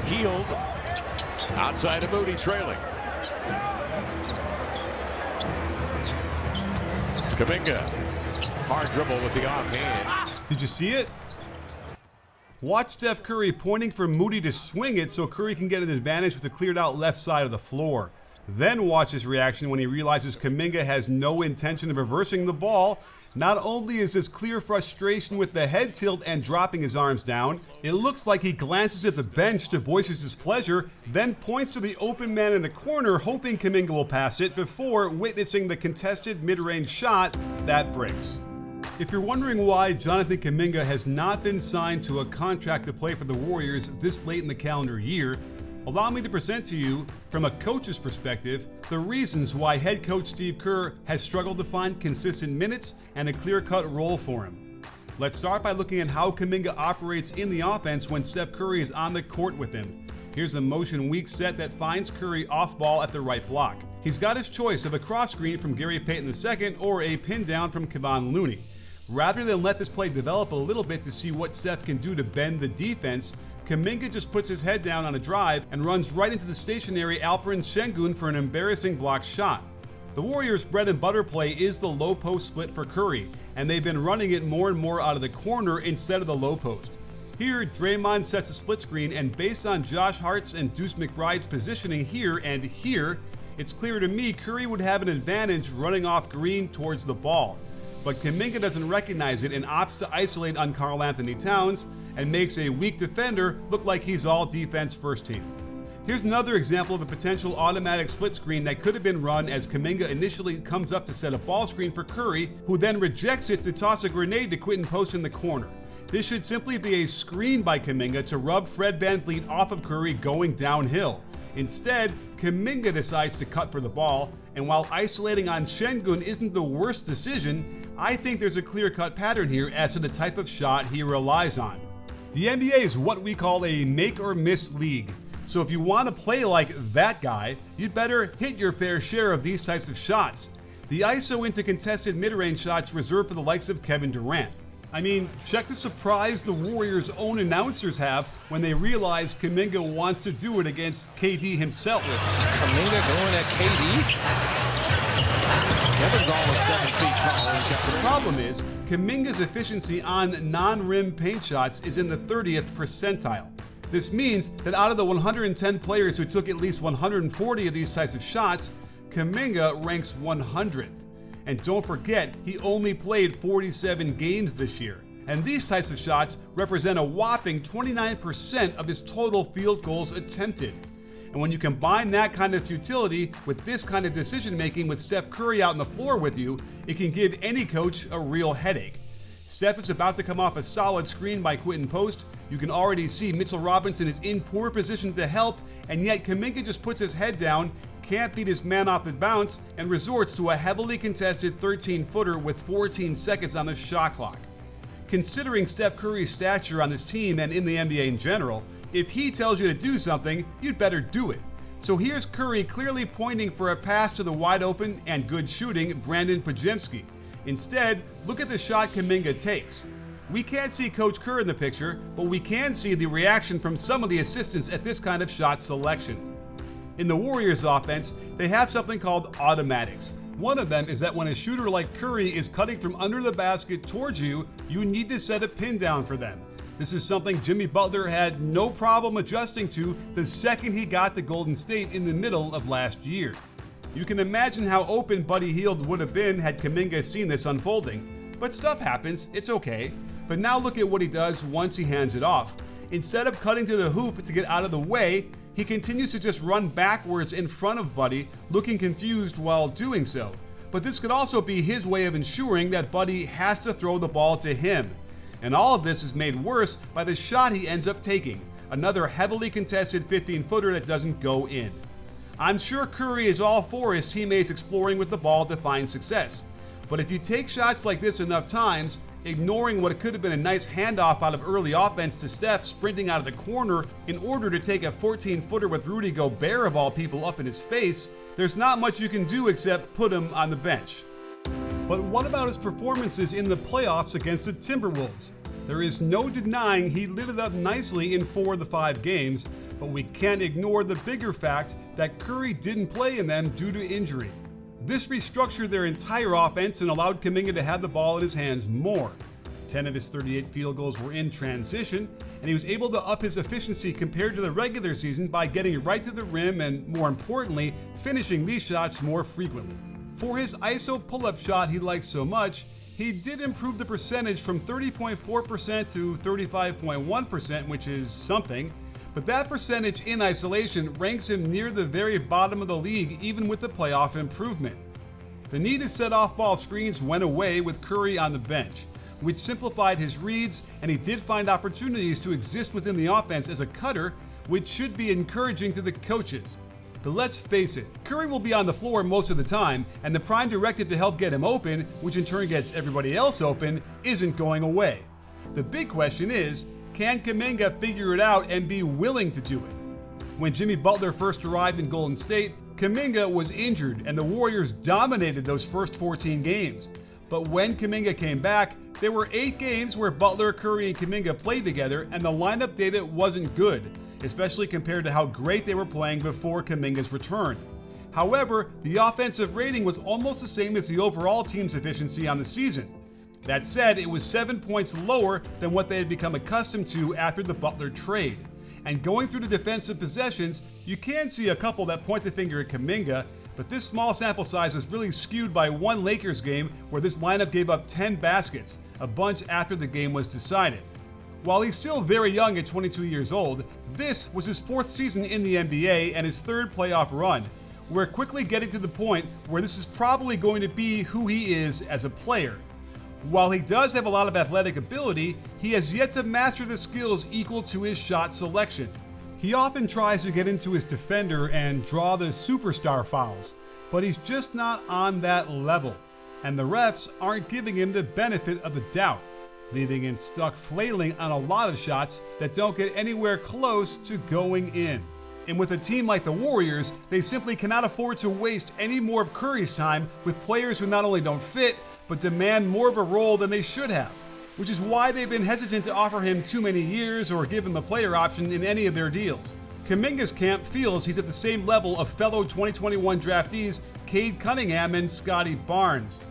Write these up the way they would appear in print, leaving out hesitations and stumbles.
Healed. Outside of Moody, trailing. Kuminga. Hard dribble with the offhand. Did you see it? Watch Steph Curry pointing for Moody to swing it so Curry can get an advantage with the cleared out left side of the floor. Then watch his reaction when he realizes Kuminga has no intention of reversing the ball. Not only is this clear frustration with the head tilt and dropping his arms down, it looks like he glances at the bench to voice his displeasure, then points to the open man in the corner hoping Kuminga will pass it before witnessing the contested mid-range shot that breaks. If you're wondering why Jonathan Kuminga has not been signed to a contract to play for the Warriors this late in the calendar year, allow me to present to you, from a coach's perspective, the reasons why head coach Steve Kerr has struggled to find consistent minutes and a clear-cut role for him. Let's start by looking at how Kuminga operates in the offense when Steph Curry is on the court with him. Here's a motion weak set that finds Curry off ball at the right block. He's got his choice of a cross screen from Gary Payton II or a pin down from Kevon Looney. Rather than let this play develop a little bit to see what Steph can do to bend the defense, Kuminga just puts his head down on a drive and runs right into the stationary Alperen Sengun for an embarrassing block shot. The Warriors' bread and butter play is the low post split for Curry, and they've been running it more and more out of the corner instead of the low post. Here, Draymond sets a split screen, and based on Josh Hart's and Deuce McBride's positioning here and here, it's clear to me Curry would have an advantage running off Green towards the ball. But Kuminga doesn't recognize it and opts to isolate on Karl Anthony Towns and makes a weak defender look like he's all defense first team. Here's another example of a potential automatic split screen that could have been run as Kuminga initially comes up to set a ball screen for Curry, who then rejects it to toss a grenade to Quentin Post in the corner. This should simply be a screen by Kuminga to rub Fred VanVleet off of Curry going downhill. Instead, Kuminga decides to cut for the ball, and while isolating on Sengun isn't the worst decision, I think there's a clear-cut pattern here as to the type of shot he relies on. The NBA is what we call a make-or-miss league, so if you want to play like that guy, you'd better hit your fair share of these types of shots. The ISO into contested mid-range shots reserved for the likes of Kevin Durant. I mean, check the surprise the Warriors' own announcers have when they realize Kuminga wants to do it against KD himself. Kuminga going at KD? Kevin's almost 7 feet tall. The problem is, Kuminga's efficiency on non-rim paint shots is in the 30th percentile. This means that out of the 110 players who took at least 140 of these types of shots, Kuminga ranks 100th. And don't forget, he only played 47 games this year. And these types of shots represent a whopping 29% of his total field goals attempted. And when you combine that kind of futility with this kind of decision making with Steph Curry out on the floor with you, it can give any coach a real headache. Steph is about to come off a solid screen by Quentin Post. You can already see Mitchell Robinson is in poor position to help, and yet Kuminga just puts his head down, can't beat his man off the bounce, and resorts to a heavily contested 13-footer with 14 seconds on the shot clock. Considering Steph Curry's stature on this team and in the NBA in general, if he tells you to do something, you'd better do it. So here's Curry clearly pointing for a pass to the wide open and good shooting Brandon Podziemski. Instead, look at the shot Kuminga takes. We can't see Coach Kerr in the picture, but we can see the reaction from some of the assistants at this kind of shot selection. In the Warriors offense, they have something called automatics. One of them is that when a shooter like Curry is cutting from under the basket towards you, you need to set a pin down for them. This is something Jimmy Butler had no problem adjusting to the second he got to Golden State in the middle of last year. You can imagine how open Buddy Hield would have been had Kuminga seen this unfolding. But stuff happens, it's okay. But now look at what he does once he hands it off. Instead of cutting to the hoop to get out of the way, he continues to just run backwards in front of Buddy, looking confused while doing so. But this could also be his way of ensuring that Buddy has to throw the ball to him. And all of this is made worse by the shot he ends up taking, another heavily contested 15-footer that doesn't go in. I'm sure Curry is all for his teammates exploring with the ball to find success. But if you take shots like this enough times, ignoring what could have been a nice handoff out of early offense to Steph sprinting out of the corner in order to take a 14-footer with Rudy Gobert of all people up in his face, there's not much you can do except put him on the bench. But what about his performances in the playoffs against the Timberwolves? There is no denying he lit it up nicely in 4 of the 5 games, but we can't ignore the bigger fact that Curry didn't play in them due to injury. This restructured their entire offense and allowed Kuminga to have the ball in his hands more. 10 of his 38 field goals were in transition, and he was able to up his efficiency compared to the regular season by getting right to the rim and, more importantly, finishing these shots more frequently. For his ISO pull-up shot he likes so much, he did improve the percentage from 30.4% to 35.1%, which is something, but that percentage in isolation ranks him near the very bottom of the league even with the playoff improvement. The need to set off-ball screens went away with Curry on the bench, which simplified his reads, and he did find opportunities to exist within the offense as a cutter, which should be encouraging to the coaches. But let's face it, Curry will be on the floor most of the time, and the prime directive to help get him open, which in turn gets everybody else open, isn't going away. The big question is, can Kuminga figure it out and be willing to do it? When Jimmy Butler first arrived in Golden State, Kuminga was injured, and the Warriors dominated those first 14 games. But when Kuminga came back, there were 8 games where Butler, Curry, and Kuminga played together, and the lineup data wasn't good, especially compared to how great they were playing before Kuminga's return. However, the offensive rating was almost the same as the overall team's efficiency on the season. That said, it was 7 points lower than what they had become accustomed to after the Butler trade. And going through the defensive possessions, you can see a couple that point the finger at Kuminga, but this small sample size was really skewed by one Lakers game where this lineup gave up 10 baskets, a bunch after the game was decided. While he's still very young at 22 years old, this was his 4th season in the NBA and his 3rd playoff run. We're quickly getting to the point where this is probably going to be who he is as a player. While he does have a lot of athletic ability, he has yet to master the skills equal to his shot selection. He often tries to get into his defender and draw the superstar fouls, but he's just not on that level, and the refs aren't giving him the benefit of the doubt, leaving him stuck flailing on a lot of shots that don't get anywhere close to going in. And with a team like the Warriors, they simply cannot afford to waste any more of Curry's time with players who not only don't fit, but demand more of a role than they should have, which is why they've been hesitant to offer him too many years or give him a player option in any of their deals. Kuminga's camp feels he's at the same level of fellow 2021 draftees Cade Cunningham and Scotty Barnes.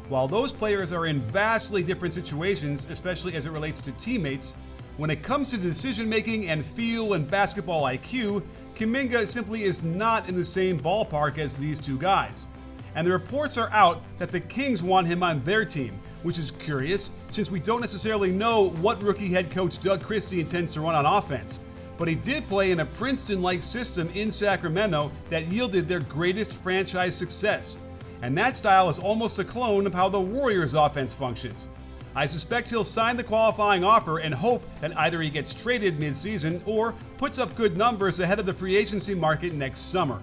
While those players are in vastly different situations, especially as it relates to teammates, when it comes to decision making and feel and basketball IQ, Kuminga simply is not in the same ballpark as these two guys. And the reports are out that the Kings want him on their team, which is curious since we don't necessarily know what rookie head coach Doug Christie intends to run on offense. But he did play in a Princeton-like system in Sacramento that yielded their greatest franchise success. And that style is almost a clone of how the Warriors' offense functions. I suspect he'll sign the qualifying offer and hope that either he gets traded mid-season or puts up good numbers ahead of the free agency market next summer.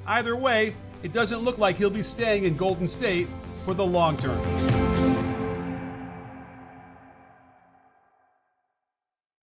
Either way, it doesn't look like he'll be staying in Golden State for the long term.